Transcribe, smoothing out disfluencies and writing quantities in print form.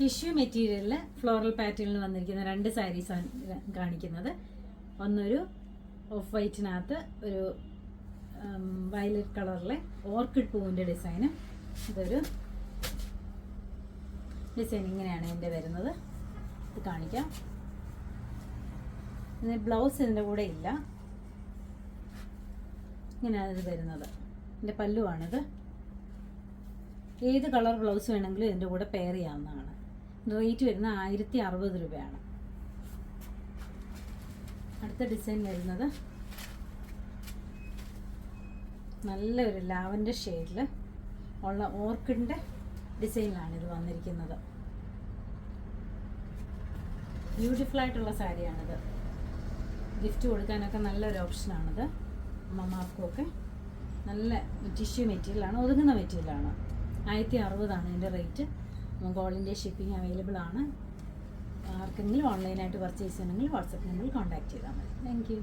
Tissue മെറ്റീരിയലിൽ floral പാറ്റേണിൽ വന്നിരിക്കുന്ന 2 സാരീസ് കാണിക്കുന്നത്. ഒന്നൊരു ഓഫ് വൈറ്റിനകത്ത് ഒരു വയലറ്റ് കളറിലെ ഓർക്കിഡ് പൂവിൻ്റെ ഡിസൈനും, ഇതൊരു ഡിസൈൻ ഇങ്ങനെയാണ് ഇതിൻ്റെ വരുന്നത്. ഇത് കാണിക്കാം. ഇതിന് ബ്ലൗസ് ഇതിൻ്റെ കൂടെ ഇല്ല, ഇങ്ങനെയാണ് ഇത് വരുന്നത്. ഇതിൻ്റെ പല്ലുവാണിത്. ഏത് കളർ ബ്ലൗസ് വേണമെങ്കിലും ഇതിൻ്റെ കൂടെ പെയർ ചെയ്യാവുന്നതാണ്. റേറ്റ് വരുന്നത് 1060 രൂപയാണ്. അടുത്ത ഡിസൈൻ വരുന്നത് നല്ലൊരു ലാവൻഡർ ഷെയ്ഡിൽ ഉള്ള ഓർക്കിഡിൻ്റെ ഡിസൈനിലാണ് ഇത് വന്നിരിക്കുന്നത്. ബ്യൂട്ടിഫുൾ ആയിട്ടുള്ള സാരിയാണിത്. ഗിഫ്റ്റ് കൊടുക്കാനൊക്കെ നല്ലൊരു ഓപ്ഷനാണിത്. അമ്മമാർക്കുമൊക്കെ നല്ല ടിഷ്യൂ മെറ്റീരിയലാണ്, ഒതുങ്ങുന്ന മെറ്റീരിയലാണ്. 1060 ഇതിൻ്റെ റേറ്റ്. നമുക്ക് ഓൾ ഇന്ത്യ ഷിപ്പിംഗ് അവൈലബിൾ ആണ്. ആർക്കെങ്കിലും ഓൺലൈനായിട്ട് പർച്ചേസ് ചെയ്യണമെങ്കിൽ വാട്സപ്പ് നമ്പറിൽ കോൺടാക്ട് ചെയ്താൽ മതി. Thank you.